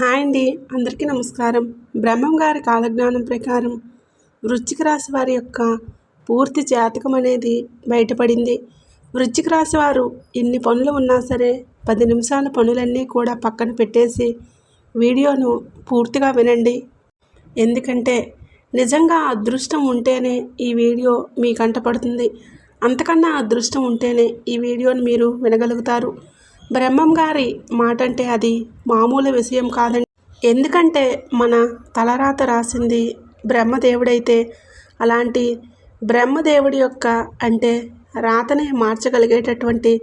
Hi అండి, అందరికీ నమస్కారం. బ్రహ్మం గారి కాలజ్ఞానం ప్రకారం వృశ్చిక రాశి వారి యొక్క పూర్తి జాతకం అనేది బయటపడింది. వృశ్చిక రాశి వారు ఎన్ని పనులు ఉన్నా సరే 10 నిమిషాల పనులన్నీ కూడా పక్కన పెట్టేసి వీడియోను పూర్తిగా వినండి. ఎందుకంటే నిజంగా అదృష్టం ఉంటేనే ఈ వీడియో మీ కంటపడుతుంది. అంతకన్నా అదృష్టం ఉంటేనే ఈ వీడియోని మీరు వినగలుగుతారు. బ్రహ్మం గారి మాట అంటే అది మామూలు విషయం కాదండి. ఎందుకంటే మన తలరాత రాసింది బ్రహ్మదేవుడైతే అలాంటి బ్రహ్మదేవుడి యొక్క అంటే రాతనే మార్చగలిగేటటువంటి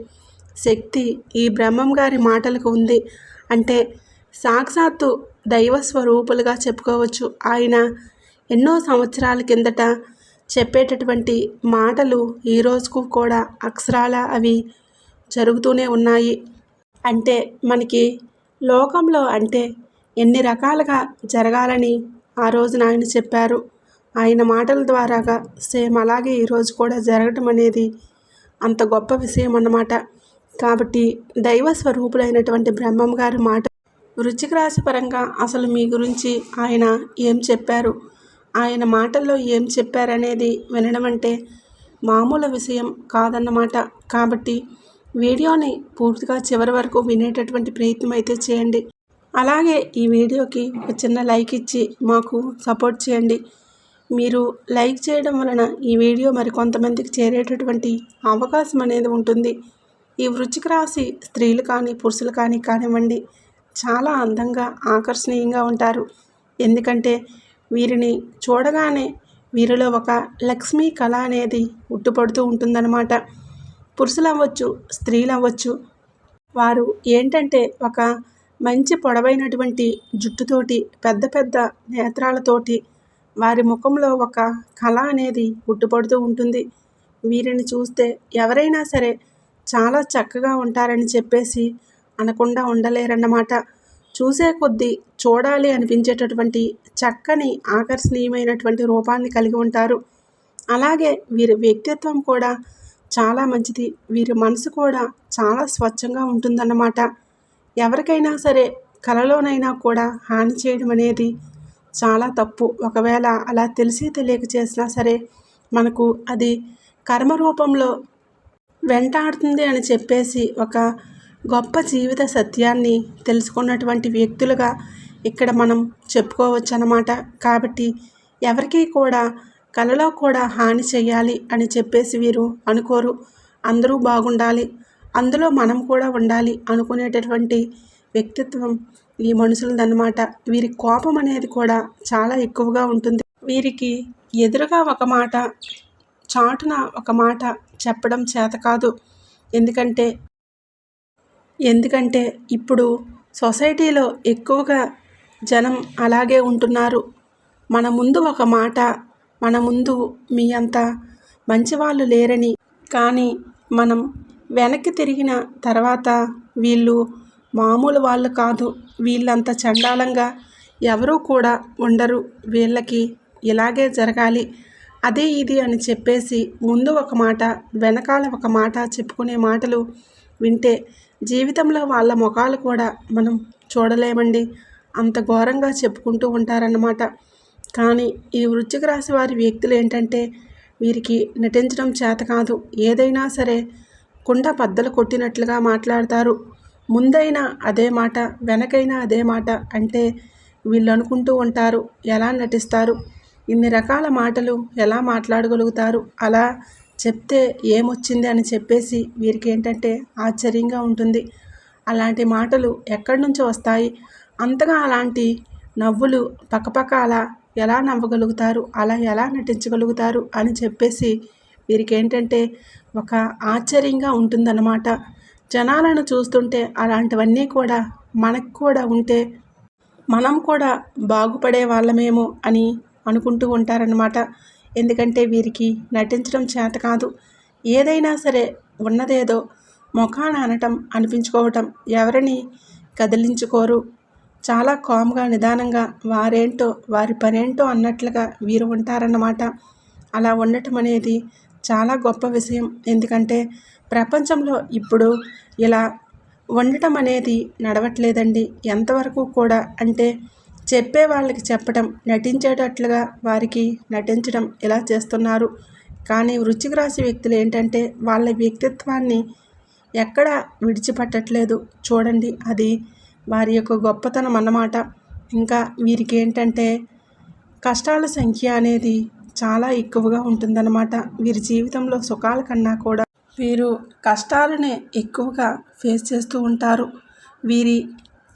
శక్తి ఈ బ్రహ్మం గారి మాటలకు ఉంది. అంటే సాక్షాత్తు దైవ స్వరూపులుగా చెప్పుకోవచ్చు. ఆయన ఎన్నో సంవత్సరాల కిందట చెప్పేటటువంటి మాటలు ఈ రోజుకు కూడా అక్షరాల అవి జరుగుతూనే ఉన్నాయి. అంటే మనకి లోకంలో అంటే ఎన్ని రకాలుగా జరగాలని ఆ రోజున ఆయన చెప్పారు. ఆయన మాటల ద్వారాగా సేమ్ అలాగే ఈరోజు కూడా జరగటం అనేది అంత గొప్ప విషయం అన్నమాట. కాబట్టి దైవ స్వరూపులైనటువంటి బ్రహ్మం గారి మాట వృశ్చిక రాశి పరంగా అసలు మీ గురించి ఆయన ఏం చెప్పారు, ఆయన మాటల్లో ఏం చెప్పారనేది వినడం అంటే మామూలు విషయం కాదన్నమాట. కాబట్టి వీడియోని పూర్తిగా చివరి వరకు వినేటటువంటి ప్రయత్నం అయితే చేయండి. అలాగే ఈ వీడియోకి ఒక చిన్న లైక్ ఇచ్చి మాకు సపోర్ట్ చేయండి. మీరు లైక్ చేయడం వలన ఈ వీడియో మరి కొంతమందికి చేరేటటువంటి అవకాశం అనేది ఉంటుంది. ఈ వృశ్చిక రాశి స్త్రీలు కానీ పురుషులు కానీ కానివ్వండి చాలా అందంగా ఆకర్షణీయంగా ఉంటారు. ఎందుకంటే వీరిని చూడగానే వీరిలో ఒక లక్ష్మీ కళ అనేది ఉట్టుపడుతూ ఉంటుందన్నమాట. పురుషులు అవ్వచ్చు, స్త్రీలు అవ్వచ్చు, వారు ఏంటంటే ఒక మంచి పొడవైనటువంటి జుట్టుతోటి పెద్ద పెద్ద నేత్రాలతోటి వారి ముఖంలో ఒక కళ అనేది ఉట్టుపడుతూ ఉంటుంది. వీరిని చూస్తే ఎవరైనా సరే చాలా చక్కగా ఉంటారని చెప్పేసి అనకుండా ఉండలేరన్నమాట. చూసే కొద్దీ చూడాలి అనిపించేటటువంటి చక్కని ఆకర్షణీయమైనటువంటి రూపాన్ని కలిగి ఉంటారు. అలాగే వీరి వ్యక్తిత్వం కూడా చాలా మంచిది. వీరి మనసు కూడా చాలా స్వచ్ఛంగా ఉంటుందన్నమాట. ఎవరికైనా సరే కలలోనైనా కూడా హాని చేయడం అనేది చాలా తప్పు. ఒకవేళ అలా తెలిసి తెలియక చేసినా సరే మనకు అది కర్మ రూపంలో వెంటాడుతుంది అని చెప్పేసి ఒక గొప్ప జీవిత సత్యాన్ని తెలుసుకున్నటువంటి వ్యక్తులుగా ఇక్కడ మనం చెప్పుకోవచ్చు అన్నమాట. కాబట్టి ఎవరికీ కూడా కలలో కూడా హాని చేయాలి అని చెప్పేసి వీరు అనుకోరు. అందరూ బాగుండాలి, అందులో మనం కూడా ఉండాలి అనుకునేటటువంటి వ్యక్తిత్వం ఈ మనుషులదన్నమాట. వీరి కోపం అనేది కూడా చాలా ఎక్కువగా ఉంటుంది. వీరికి ఎదురుగా ఒక మాట, చాటున ఒక మాట చెప్పడం చేత కాదు. ఎందుకంటే ఇప్పుడు సొసైటీలో ఎక్కువగా జనం అలాగే ఉంటున్నారు. మన ముందు ఒక మాట, మన ముందు మీ అంత మంచివాళ్ళు లేరని, కానీ మనం వెనక్కి తిరిగిన తర్వాత వీళ్ళు మామూలు వాళ్ళు కాదు, వీళ్ళంత చండాలంగా ఎవరూ కూడా ఉండరు, వీళ్ళకి ఇలాగే జరగాలి అదే ఇది అని చెప్పేసి ముందు ఒక మాట వెనకాల ఒక మాట చెప్పుకునే మాటలు వింటే జీవితంలో వాళ్ళ ముఖాలు కూడా మనం చూడలేమండి. అంత ఘోరంగా చెప్పుకుంటూ ఉంటారన్నమాట. కానీ ఈ వృశ్చిక రాశి వారి వ్యక్తులు ఏంటంటే వీరికి నటించడం చేత కాదు. ఏదైనా సరే కుండ బద్దలు కొట్టినట్లుగా మాట్లాడతారు. ముందైనా అదే మాట, వెనకైనా అదే మాట అంటే వీళ్ళు అనుకుంటూ ఉంటారు ఎలా నటిస్తారు, ఇన్ని రకాల మాటలు ఎలా మాట్లాడగలుగుతారు, అలా చెప్తే ఏమొచ్చింది అని చెప్పేసి వీరికి ఏంటంటే ఆశ్చర్యంగా ఉంటుంది. అలాంటి మాటలు ఎక్కడి నుంచి వస్తాయి, అంతగా అలాంటి నవ్వులు పక్కపక్క అలా ఎలా నవ్వగలుగుతారు, అలా ఎలా నటించగలుగుతారు అని చెప్పేసి వీరికి ఏంటంటే ఒక ఆశ్చర్యంగా ఉంటుందన్నమాట. జనాలను చూస్తుంటే అలాంటివన్నీ కూడా మనకు కూడా ఉంటే మనం కూడా బాగుపడే వాళ్ళమేమో అని అనుకుంటూ ఉంటారన్నమాట. ఎందుకంటే వీరికి నటించడం చేత కాదు. ఏదైనా సరే ఉన్నదేదో ముఖాన అనటం, అనిపించుకోవటం, ఎవరిని కదిలించుకోరు. చాలా కామ్గా నిదానంగా వారేంటో వారి పనేంటో అన్నట్లుగా వీరు ఉంటారన్నమాట. అలా ఉండటం అనేది చాలా గొప్ప విషయం. ఎందుకంటే ప్రపంచంలో ఇప్పుడు ఇలా ఉండటం అనేది నడవట్లేదండి. ఎంతవరకు కూడా అంటే చెప్పే వాళ్ళకి చెప్పడం, నటించేటట్లుగా వారికి నటించడం ఇలా చేస్తున్నారు. కానీ వృశ్చిక రాశి వ్యక్తులు ఏంటంటే వాళ్ళ వ్యక్తిత్వాన్ని ఎక్కడ విడిచిపెట్టట్లేదు. చూడండి, అది వారి యొక్క గొప్పతనం అన్నమాట. ఇంకా వీరికి ఏంటంటే కష్టాల సంఖ్య అనేది చాలా ఎక్కువగా ఉంటుందన్నమాట. వీరి జీవితంలో సుఖాల కన్నా కూడా వీరు కష్టాలనే ఎక్కువగా ఫేస్ చేస్తూ ఉంటారు. వీరి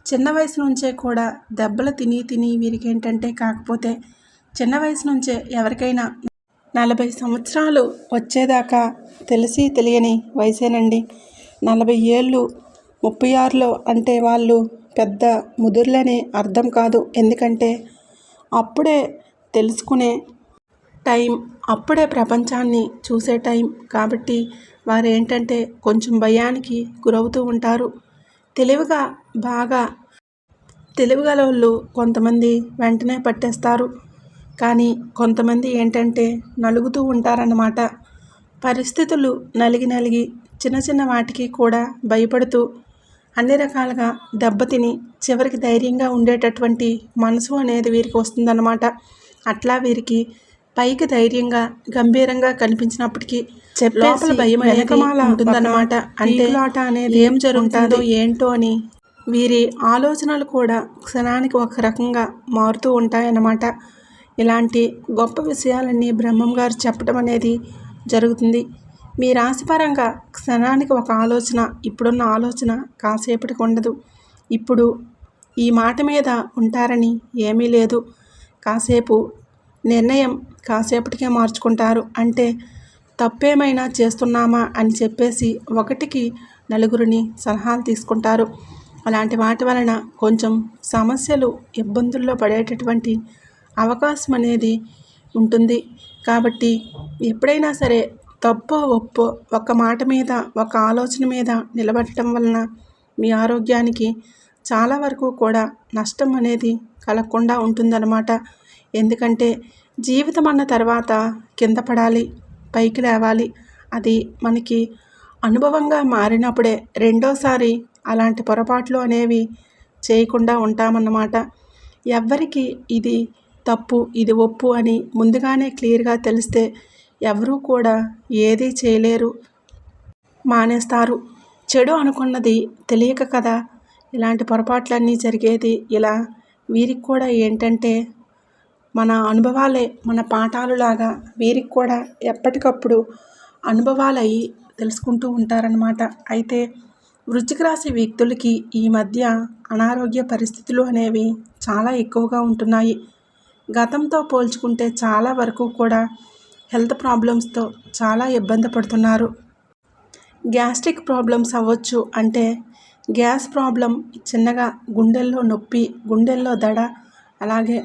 చిన్న వయసు నుంచే కూడా దెబ్బలు తిని తిని వీరికి ఏంటంటే కాకపోతే చిన్న వయసు నుంచే ఎవరికైనా 40 సంవత్సరాలు వచ్చేదాకా తెలిసి తెలియని వయసేనండి. 40 ఏళ్ళు 36లో అంటే వాళ్ళు పెద్ద ముదుర్లనే అర్థం కాదు. ఎందుకంటే అప్పుడే తెలుసుకునే టైం, అప్పుడే ప్రపంచాన్ని చూసే టైం. కాబట్టి వారు ఏంటంటే కొంచెం భయానికి గురవుతూ ఉంటారు. బాగా తెలివిగలవాళ్ళు కొంతమంది వెంటనే పట్టేస్తారు. కానీ కొంతమంది ఏంటంటే నలుగుతూ ఉంటారన్నమాట. పరిస్థితులు నలిగి చిన్న చిన్న వాటికి కూడా భయపడుతూ అన్ని రకాలుగా దెబ్బతిని చివరికి ధైర్యంగా ఉండేటటువంటి మనసు అనేది వీరికి వస్తుందన్నమాట. అట్లా వీరికి పైకి ధైర్యంగా గంభీరంగా కనిపించినప్పటికీ లోపల భయం అనేది ఉంటుందన్నమాట. అంటే అనేది ఏం జరుగుతుందో ఏంటో అని వీరి ఆలోచనలు కూడా క్షణానికి ఒక రకంగా మారుతూ ఉంటాయన్నమాట. ఇలాంటి గొప్ప విషయాలన్నీ బ్రహ్మం గారు చెప్పడం అనేది జరుగుతుంది. మీ రాశిపరంగా క్షణానికి ఒక ఆలోచన, ఇప్పుడున్న ఆలోచన కాసేపటికి ఉండదు. ఇప్పుడు ఈ మాట మీద ఉంటారని ఏమీ లేదు. కాసేపు నిర్ణయం కాసేపటికే మార్చుకుంటారు. అంటే తప్పేమైనా చేస్తున్నామా అని చెప్పేసి ఒకటికి నలుగురిని సలహాలు తీసుకుంటారు. అలాంటి వాటి వలన కొంచెం సమస్యలు, ఇబ్బందుల్లో పడేటటువంటి అవకాశం అనేది ఉంటుంది. కాబట్టి ఎప్పుడైనా సరే తప్పో ఒప్పో ఒక మాట మీద, ఒక ఆలోచన మీద నిలబడటం వలన మీ ఆరోగ్యానికి చాలా వరకు కూడా నష్టం అనేది కలగకుండా ఉంటుందన్నమాట. ఎందుకంటే జీవితం అన్న తర్వాత కింద పడాలి, పైకి లేవాలి. అది మనకి అనుభవంగా మారినప్పుడే రెండోసారి అలాంటి పొరపాట్లు అనేవి చేయకుండా ఉంటామన్నమాట. ఎవ్వరికి ఇది తప్పు, ఇది ఒప్పు అని ముందుగానే క్లియర్గా తెలిస్తే ఎవరూ కూడా ఏదీ చేయలేరు, మానేస్తారు. చెడు అనుకున్నది తెలియక కదా ఇలాంటి పొరపాట్లన్నీ జరిగేది. ఇలా వీరికి కూడా ఏంటంటే మన అనుభవాలే మన పాఠాలులాగా వీరికి కూడా ఎప్పటికప్పుడు అనుభవాలయ్యి తెలుసుకుంటూ ఉంటారనమాట. అయితే వృశ్చిక రాశి వ్యక్తులకి ఈ మధ్య అనారోగ్య పరిస్థితులు అనేవి చాలా ఎక్కువగా ఉంటున్నాయి. గతంతో పోల్చుకుంటే చాలా వరకు కూడా హెల్త్ ప్రాబ్లమ్స్తో చాలా ఇబ్బంది పడుతున్నారు. గ్యాస్ట్రిక్ ప్రాబ్లమ్స్ అవ్వచ్చు, అంటే గ్యాస్ ప్రాబ్లం, చిన్నగా గుండెల్లో నొప్పి, గుండెల్లో దడ, అలాగే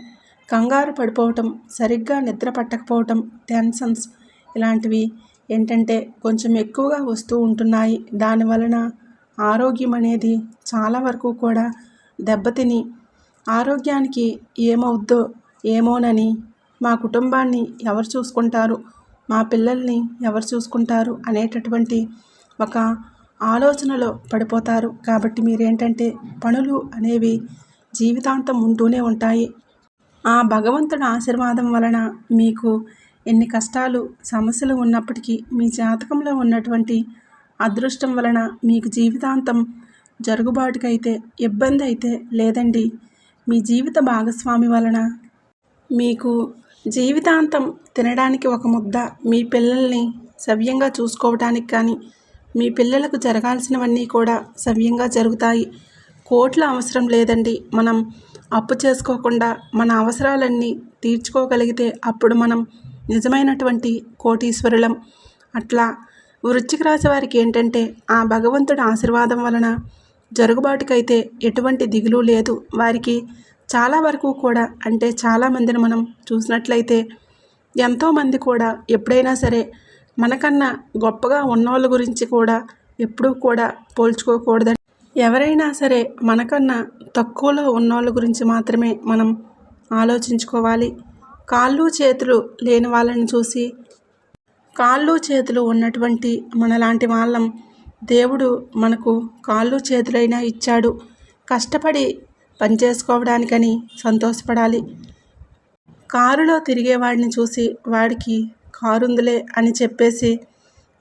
కంగారు పడిపోవటం, సరిగ్గా నిద్ర పట్టకపోవటం, టెన్షన్స్ ఇలాంటివి ఏంటంటే కొంచెం ఎక్కువగా వస్తూ ఉంటున్నాయి. దానివలన ఆరోగ్యం అనేది చాలా వరకు కూడా దెబ్బతిని ఆరోగ్యానికి ఏమవుద్దో ఏమోనని, మా కుటుంబాన్ని ఎవరు చూసుకుంటారు, మా పిల్లల్ని ఎవరు చూసుకుంటారు అనేటటువంటి ఒక ఆలోచనలో పడిపోతారు. కాబట్టి మీరేంటంటే పనులు అనేవి జీవితాంతం ఉంటూనే ఉంటాయి. ఆ భగవంతుడి ఆశీర్వాదం వలన మీకు ఎన్ని కష్టాలు, సమస్యలు ఉన్నప్పటికీ మీ జాతకంలో ఉన్నటువంటి అదృష్టం వలన మీకు జీవితాంతం జరుగుబాటుకైతే ఇబ్బంది అయితే లేదండి. మీ జీవిత భాగస్వామి వలన మీకు జీవితాంతం తినడానికి ఒక ముద్ద, మీ పిల్లల్ని సవ్యంగా చూసుకోవడానికి కానీ, మీ పిల్లలకు జరగాల్సినవన్నీ కూడా సవ్యంగా జరుగుతాయి. కోట్ల అవసరం లేదండి. మనం అప్పు చేసుకోకుండా మన అవసరాలన్నీ తీర్చుకోగలిగితే అప్పుడు మనం నిజమైనటువంటి కోటీశ్వరులం. అట్లా వృశ్చిక రాశి వారికి ఏంటంటే ఆ భగవంతుడి ఆశీర్వాదం వలన జరుగుబాటుకైతే ఎటువంటి దిగులు లేదు. వారికి చాలా వరకు కూడా, అంటే చాలామందిని మనం చూసినట్లయితే ఎంతోమంది కూడా ఎప్పుడైనా సరే మనకన్నా గొప్పగా ఉన్నోళ్ళ గురించి కూడా ఎప్పుడూ కూడా పోల్చుకోకూడదండి. ఎవరైనా సరే మనకన్నా తక్కువలో ఉన్నోళ్ళ గురించి మాత్రమే మనం ఆలోచించుకోవాలి. కాళ్ళు చేతులు లేని వాళ్ళని చూసి కాళ్ళు చేతులు ఉన్నటువంటి మనలాంటి వాళ్ళం దేవుడు మనకు కాళ్ళు చేతులైనా ఇచ్చాడు. కష్టపడి పనిచేసుకోవడానికని సంతోషపడాలి. కారులో తిరిగేవాడిని చూసి వాడికి కారుందిలే అని చెప్పేసి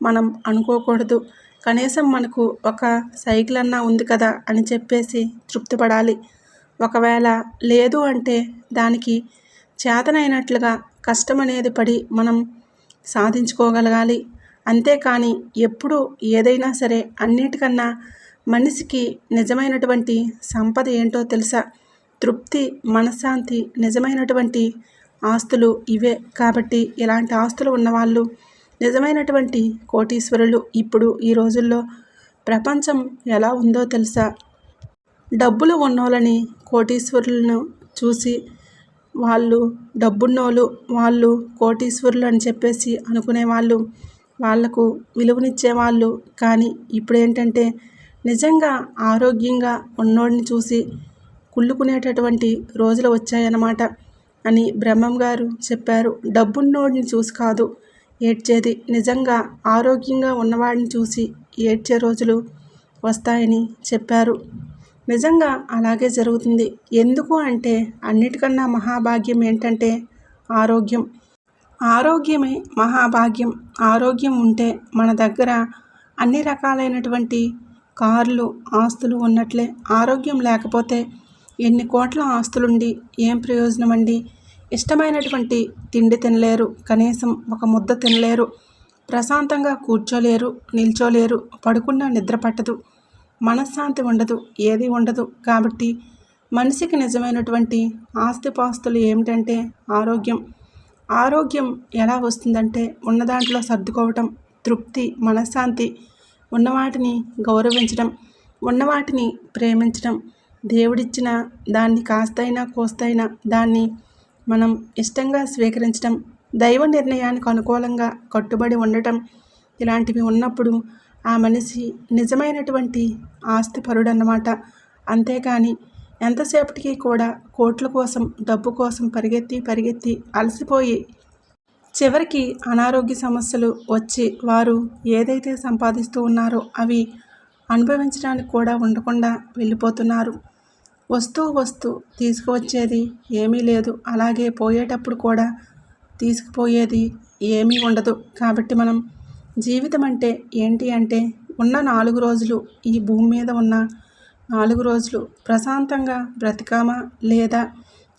మనం అనుకోకూడదు. కనీసం మనకు ఒక సైకిల్ అన్నా ఉంది కదా అని చెప్పేసి తృప్తిపడాలి. ఒకవేళ లేదు అంటే దానికి చేతనైనట్లుగా కష్టం అనేది పడి మనం సాధించుకోగలగాలి. అంతేకాని ఎప్పుడు ఏదైనా సరే అన్నిటికన్నా మనిషికి నిజమైనటువంటి సంపద ఏంటో తెలుసా? తృప్తి, మనశ్శాంతి నిజమైనటువంటి ఆస్తులు ఇవే. కాబట్టి ఇలాంటి ఆస్తులు ఉన్నవాళ్ళు నిజమైనటువంటి కోటీశ్వరులు. ఇప్పుడు ఈ రోజుల్లో ప్రపంచం ఎలా ఉందో తెలుసా? డబ్బులు ఉన్నోళ్ళని కోటీశ్వరులను చూసి వాళ్ళు డబ్బున్నోళ్ళు, వాళ్ళు కోటీశ్వరులు అని చెప్పేసి అనుకునేవాళ్ళు, వాళ్లకు విలువనిచ్చేవాళ్ళు. కానీ ఇప్పుడు ఏంటంటే నిజంగా ఆరోగ్యంగా ఉన్నోడిని చూసి కుళ్ళుకునేటటువంటి రోజులు వచ్చాయన్నమాట అని బ్రహ్మం గారు చెప్పారు. డబ్బున్నోడిని చూసి కాదు ఏడ్చేది, నిజంగా ఆరోగ్యంగా ఉన్నవాడిని చూసి ఏడ్చే రోజులు వస్తాయని చెప్పారు. నిజంగా అలాగే జరుగుతుంది. ఎందుకు అంటే అన్నిటికన్నా మహాభాగ్యం ఏంటంటే ఆరోగ్యం. ఆరోగ్యమే మహాభాగ్యం. ఆరోగ్యం ఉంటే మన దగ్గర అన్ని రకాలైనటువంటి కార్లు, ఆస్తులు ఉన్నట్లే. ఆరోగ్యం లేకపోతే ఎన్ని కోట్ల ఆస్తులుండి ఏం ప్రయోజనం అండి? ఇష్టమైనటువంటి తిండి తినలేరు, కనీసం ఒక ముద్ద తినలేరు, ప్రశాంతంగా కూర్చోలేరు, నిల్చోలేరు, పడుకున్నా నిద్ర పట్టదు, మనశ్శాంతి ఉండదు, ఏది ఉండదు. కాబట్టి మనిషికి నిజమైనటువంటి ఆస్తిపాస్తులు ఏమిటంటే ఆరోగ్యం. ఆరోగ్యం ఎలా వస్తుందంటే ఉన్న దాంట్లో సర్దుకోవటం, తృప్తి, మనశ్శాంతి, ఉన్నవాటిని గౌరవించడం, ఉన్నవాటిని ప్రేమించడం, దేవుడిచ్చిన దాన్ని కాస్తైనా కోస్తైనా దాన్ని మనం ఇష్టంగా స్వీకరించడం, దైవ నిర్ణయానికి అనుకూలంగా కట్టుబడి ఉండటం, ఇలాంటివి ఉన్నప్పుడు ఆ మనిషి నిజమైనటువంటి ఆస్తిపరుడన్నమాట. అంతేకాని ఎంతసేపటికి కూడా కోట్ల కోసం, డబ్బు కోసం పరిగెత్తి అలసిపోయి చివరికి అనారోగ్య సమస్యలు వచ్చి వారు ఏదైతే సంపాదిస్తూ ఉన్నారో అవి అనుభవించడానికి కూడా ఉండకుండా వెళ్ళిపోతున్నారు. వస్తూ తీసుకువచ్చేది ఏమీ లేదు, అలాగే పోయేటప్పుడు కూడా తీసుకుపోయేది ఏమీ ఉండదు. కాబట్టి మనం జీవితం అంటే ఏంటి అంటే ఉన్న 4 రోజులు, ఈ భూమి మీద ఉన్న 4 రోజులు ప్రశాంతంగా బ్రతికామా లేదా,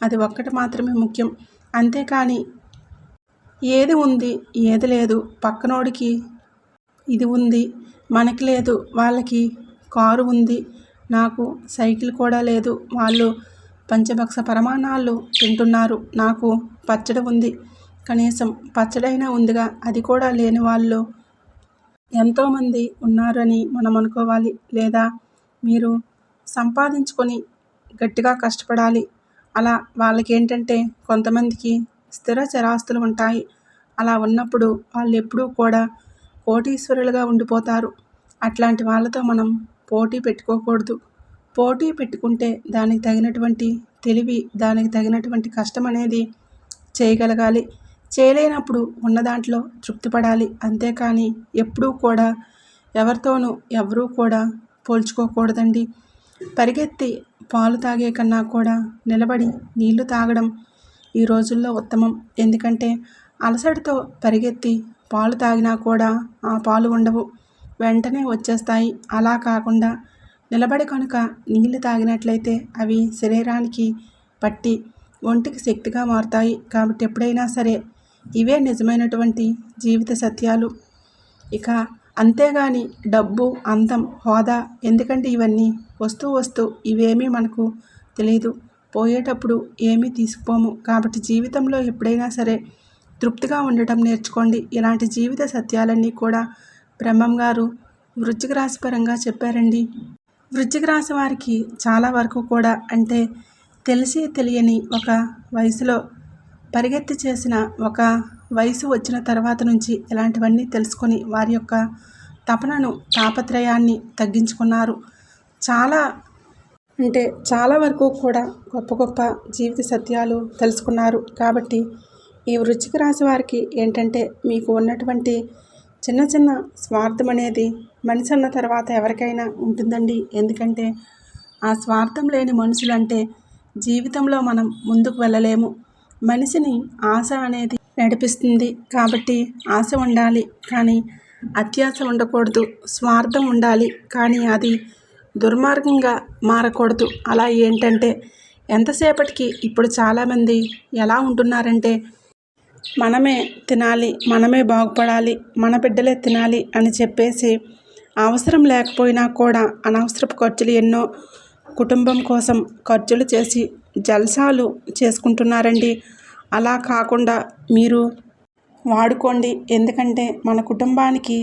అది ఒక్కటి మాత్రమే ముఖ్యం. అంతేకాని ఏది ఉంది ఏది లేదు, పక్కనోడికి ఇది ఉంది మనకి లేదు, వాళ్ళకి కారు ఉంది నాకు సైకిల్ కూడా లేదు, వాళ్ళు పంచభక్ష పరమాన్నాలు తింటున్నారు, నాకు పచ్చడి ఉంది, కనీసం పచ్చడైనా ఉందిగా, అది కూడా లేని వాళ్ళు ఎంతోమంది ఉన్నారని మనం అనుకోవాలి. లేదా మీరు సంపాదించుకొని గట్టిగా కష్టపడాలి. అలా వాళ్ళకి ఏంటంటే కొంతమందికి స్థిర చరాస్తులు ఉంటాయి. అలా ఉన్నప్పుడు వాళ్ళు ఎప్పుడూ కూడా కోటీశ్వరులుగా ఉండిపోతారు. అట్లాంటి వాళ్ళతో మనం పోటీ పెట్టుకోకూడదు. పోటీ పెట్టుకుంటే దానికి తగినటువంటి తెలివి, దానికి తగినటువంటి కష్టం అనేది చేయగలగాలి. చేయలేనప్పుడు ఉన్న దాంట్లో తృప్తిపడాలి. అంతేకాని ఎప్పుడూ కూడా ఎవరితోనూ ఎవరూ కూడా పోల్చుకోకూడదండి. పరిగెత్తి పాలు తాగే కన్నా కూడా నిలబడి నీళ్లు తాగడం ఈ రోజుల్లో ఉత్తమం. ఎందుకంటే అలసటతో పరిగెత్తి పాలు తాగినా కూడా ఆ పాలు ఉండవు, వెంటనే వచ్చేస్తాయి. అలా కాకుండా నిలబడి కనుక నీళ్లు తాగినట్లయితే అవి శరీరానికి పట్టి ఒంటికి శక్తిగా మారుతాయి. కాబట్టి ఎప్పుడైనా సరే ఇవే నిజమైనటువంటి జీవిత సత్యాలు. ఇక అంతేగాని డబ్బు, అందం, హోదా ఎందుకంటే ఇవన్నీ వస్తూ ఇవేమీ మనకు తెలియదు. పోయేటప్పుడు ఏమీ తీసుకుపోము. కాబట్టి జీవితంలో ఎప్పుడైనా సరే తృప్తిగా ఉండటం నేర్చుకోండి. ఇలాంటి జీవిత సత్యాలన్నీ కూడా బ్రహ్మం గారు వృశ్చిక రాశి పరంగా చెప్పారండి. వృశ్చిక రాశి వారికి చాలా వరకు కూడా అంటే తెలిసి తెలియని ఒక వయసులో పరిగెత్తి చేసిన ఒక వయసు వచ్చిన తర్వాత నుంచి ఇలాంటివన్నీ తెలుసుకొని వారి యొక్క తపనను, తాపత్రయాన్ని తగ్గించుకున్నారు. చాలా వరకు కూడా గొప్ప జీవిత సత్యాలు తెలుసుకున్నారు. కాబట్టి ఈ వృశ్చిక రాశి వారికి ఏంటంటే మీకు ఉన్నటువంటి చిన్న స్వార్థం అనేది మనిషి అన్న తర్వాత ఎవరికైనా ఉంటుందండి. ఎందుకంటే ఆ స్వార్థం లేని మనుషులంటే జీవితంలో మనం ముందుకు వెళ్ళలేము. మనిషిని ఆశ అనేది నడిపిస్తుంది. కాబట్టి ఆశ ఉండాలి, కానీ అత్యాశ ఉండకూడదు. స్వార్థం ఉండాలి, కానీ అది దుర్మార్గంగా మారకూడదు. అలా ఏంటంటే ఎంతసేపటికి ఇప్పుడు చాలామంది ఎలా ఉంటున్నారంటే మనమే తినాలి, మనమే బాగుపడాలి, మన బిడ్డలే తినాలి అని చెప్పేసి అవసరం లేకపోయినా కూడా అనవసరపు ఖర్చులు ఎన్నో కుటుంబం కోసం ఖర్చులు చేసి జల్సాలు చేసుకుంటున్నారండి. అలా కాకుండా మీరు వాడుకోండి. ఎందుకంటే మన కుటుంబానికి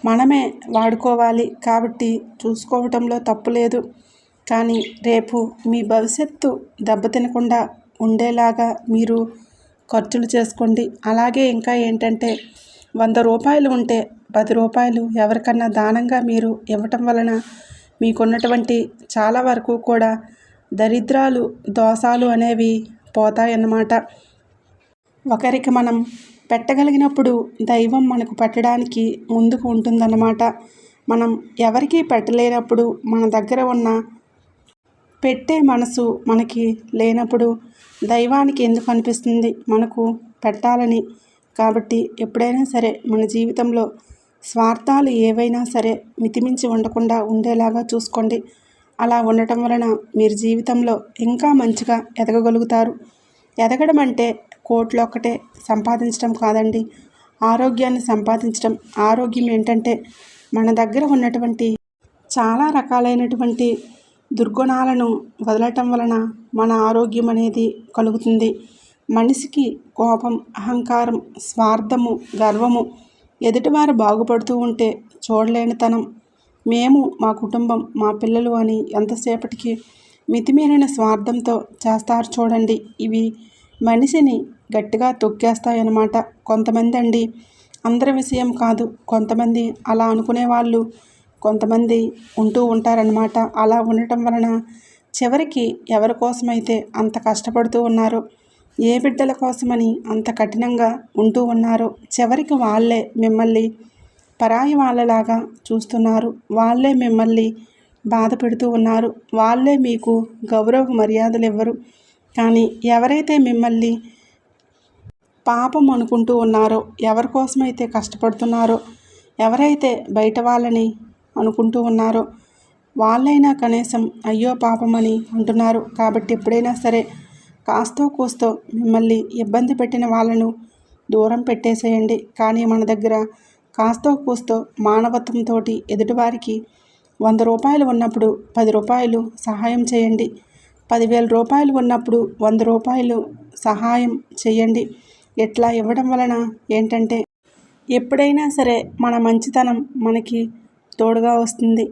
మనమే వాడుకోవాలి కాబట్టి చూసుకోవటంలో తప్పు లేదు. కానీ రేపు మీ భవిష్యత్తు దెబ్బతినకుండా ఉండేలాగా మీరు ఖర్చులు చేసుకోండి. అలాగే ఇంకా ఏంటంటే 100 రూపాయలు ఉంటే 10 రూపాయలు ఎవరికన్నా దానంగా మీరు ఇవ్వటం వలన మీకున్నటువంటి చాలా వరకు కూడా దరిద్రాలు, దోషాలు అనేవి పోతాయన్నమాట. ఒకరికి మనం పెట్టగలిగినప్పుడు దైవం మనకు పెట్టడానికి ముందుకు ఉంటుందన్నమాట. మనం ఎవరికీ పెట్టలేనప్పుడు మన దగ్గర ఉన్న పెట్టే మనసు మనకి లేనప్పుడు దైవానికి ఎందుకు అనిపిస్తుంది మనకు పెట్టాలని? కాబట్టి ఎప్పుడైనా సరే మన జీవితంలో స్వార్థాలు ఏవైనా సరే మితిమించి ఉండకుండా ఉండేలాగా చూసుకోండి. అలా ఉండటం వలన మీరు జీవితంలో ఇంకా మంచిగా ఎదగగలుగుతారు. ఎదగడం అంటే కోట్లు ఒక్కటే సంపాదించడం కాదండి, ఆరోగ్యాన్ని సంపాదించడం. ఆరోగ్యం ఏంటంటే మన దగ్గర ఉన్నటువంటి చాలా రకాలైనటువంటి దుర్గుణాలను వదలటం వలన మన ఆరోగ్యం అనేది కలుగుతుంది. మనిషికి కోపం, అహంకారం, స్వార్థము, గర్వము, ఎదుటివారు బాగుపడుతూ ఉంటే చూడలేనితనం, మేము, మా కుటుంబం, మా పిల్లలు అని ఎంతసేపటికి మితిమీరిన స్వార్థంతో చేస్తారు చూడండి. ఇవి మనిషిని గట్టిగా తొక్కేస్తాయన్నమాట. కొంతమంది అండి, అందరి విషయం కాదు, కొంతమంది అలా అనుకునే వాళ్ళు కొంతమంది ఉంటూ ఉంటారనమాట. అలా ఉండటం వలన చివరికి ఎవరి కోసమైతే అంత కష్టపడుతూ ఉన్నారో, ఏ బిడ్డల కోసమని అంత కఠినంగా ఉంటూ ఉన్నారో, చివరికి వాళ్ళే మిమ్మల్ని పరాయి వాళ్ళలాగా చూస్తున్నారు. వాళ్ళే మిమ్మల్ని బాధ పెడుతూ ఉన్నారు. వాళ్ళే మీకు గౌరవ మర్యాదలు ఇవ్వరు. కానీ ఎవరైతే మిమ్మల్ని పాపం అనుకుంటూ ఉన్నారో, ఎవరి కోసమైతే కష్టపడుతున్నారో, ఎవరైతే బయట వాళ్ళని అనుకుంటూ ఉన్నారో వాళ్ళైనా కనీసం అయ్యో పాపమని అంటున్నారు. కాబట్టి ఎప్పుడైనా సరే కాస్తో కూస్తో మిమ్మల్ని ఇబ్బంది పెట్టిన వాళ్ళను దూరం పెట్టేసేయండి. కానీ మన దగ్గర కాస్తో కూస్తో మానవత్వంతో ఎదుటివారికి 100 రూపాయలు ఉన్నప్పుడు 10 రూపాయలు సహాయం చేయండి. 10,000 రూపాయలు ఉన్నప్పుడు 100 రూపాయలు సహాయం చేయండి. ఇట్లా ఇవ్వడం వలన ఏంటంటే ఎప్పుడైనా సరే మన మంచితనం మనకి తోడుగా వస్తుంది.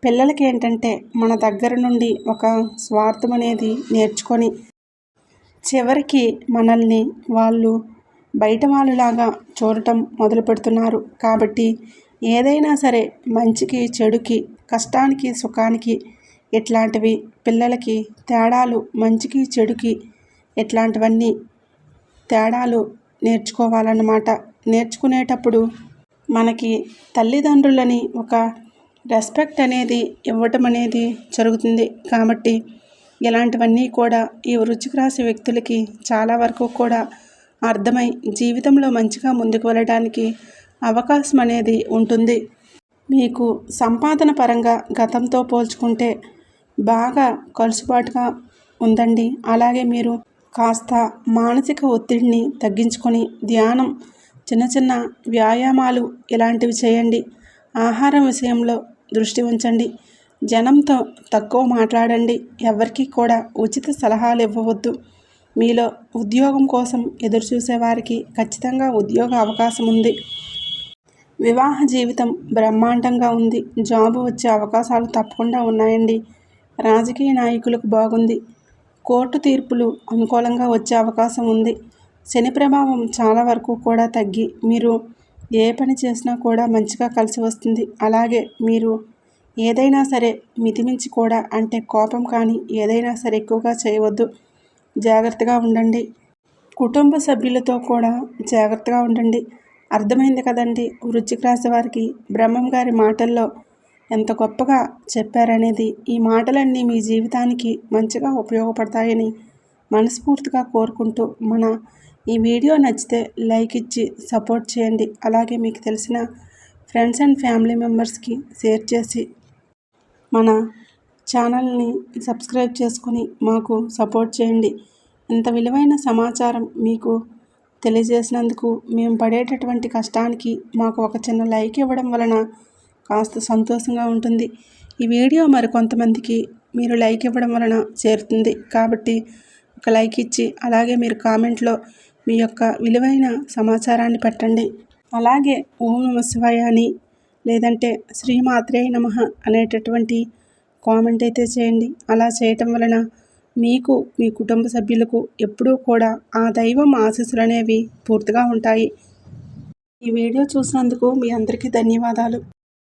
పిల్లలకి ఏంటంటే మన దగ్గర నుండి ఒక స్వార్థం అనేది నేర్చుకొని చివరికి మనల్ని వాళ్ళు బయట వాళ్ళలాగా చూడటం మొదలు పెడుతున్నారు. కాబట్టి ఏదైనా సరే మంచికి, చెడుకి, కష్టానికి, సుఖానికి ఇట్లాంటివి పిల్లలకి తేడాలు, మంచికి చెడుకి ఇట్లాంటివన్నీ తేడాలు నేర్చుకోవాలన్నమాట. నేర్చుకునేటప్పుడు మనకి తల్లిదండ్రులని ఒక రెస్పెక్ట్ అనేది ఇవ్వటం అనేది జరుగుతుంది. కాబట్టి ఇలాంటివన్నీ కూడా ఈ వృశ్చిక రాశి వ్యక్తులకి చాలా వరకు కూడా అర్థమై జీవితంలో మంచిగా ముందుకు వెళ్ళడానికి అవకాశం అనేది ఉంటుంది. మీకు సంపాదన పరంగా గతంతో పోల్చుకుంటే బాగా కలుసుబాటుగా ఉందండి. అలాగే మీరు కాస్త మానసిక ఒత్తిడిని తగ్గించుకొని ధ్యానం, చిన్న చిన్న వ్యాయామాలు ఇలాంటివి చేయండి. ఆహారం విషయంలో దృష్టి ఉంచండి. జనంతో తక్కువ మాట్లాడండి. ఎవరికి కూడా ఉచిత సలహాలు ఇవ్వవద్దు. మీలో ఉద్యోగం కోసం ఎదురు చూసేవారికి ఖచ్చితంగా ఉద్యోగ అవకాశం ఉంది. వివాహ జీవితం బ్రహ్మాండంగా ఉంది. జాబు వచ్చే అవకాశాలు తప్పకుండా ఉన్నాయండి. రాజకీయ నాయకులకు బాగుంది. కోర్టు తీర్పులు అనుకూలంగా వచ్చే అవకాశం ఉంది. శని ప్రభావం చాలా వరకు కూడా తగ్గి మీరు ఏ పని చేసినా కూడా మంచిగా కలిసి వస్తుంది. అలాగే మీరు ఏదైనా సరే మితిమించి కూడా, అంటే కోపం కానీ ఏదైనా సరే ఎక్కువగా చేయవద్దు. జాగ్రత్తగా ఉండండి. కుటుంబ సభ్యులతో కూడా జాగ్రత్తగా ఉండండి. అర్థమైంది కదండి వృశ్చిక రాశి వారికి బ్రహ్మం గారి మాటల్లో ఎంత గొప్పగా చెప్పారనేది. ఈ మాటలన్నీ మీ జీవితానికి మంచిగా ఉపయోగపడతాయని మనస్ఫూర్తిగా కోరుకుంటూ ఈ వీడియో నచ్చితే లైక్ ఇచ్చి సపోర్ట్ చేయండి. అలాగే మీకు తెలిసిన ఫ్రెండ్స్ అండ్ ఫ్యామిలీ మెంబర్స్కి షేర్ చేసి మన ఛానల్ని సబ్స్క్రైబ్ చేసుకొని మాకు సపోర్ట్ చేయండి. ఇంత విలువైన సమాచారం మీకు తెలియజేసినందుకు మేము పడేటటువంటి కష్టానికి మాకు ఒక చిన్న లైక్ ఇవ్వడం వలన కాస్త సంతోషంగా ఉంటుంది. ఈ వీడియో కొంతమందికి మీరు లైక్ ఇవ్వడం వలన చేరుతుంది కాబట్టి ఒక లైక్ ఇచ్చి అలాగే మీరు కామెంట్లో మీ యొక్క విలువైన సమాచారాన్ని పెట్టండి. అలాగే ఓం నమ శివాయ అని లేదంటే శ్రీమాత్రే నమః అనేటటువంటి కామెంట్ అయితే చేయండి. అలా చేయటం వలన మీకు మీ కుటుంబ సభ్యులకు ఎప్పుడూ కూడా ఆ దైవం ఆశీస్సులు అనేవి పూర్తిగా ఉంటాయి. ఈ వీడియో చూసినందుకు మీ అందరికీ ధన్యవాదాలు.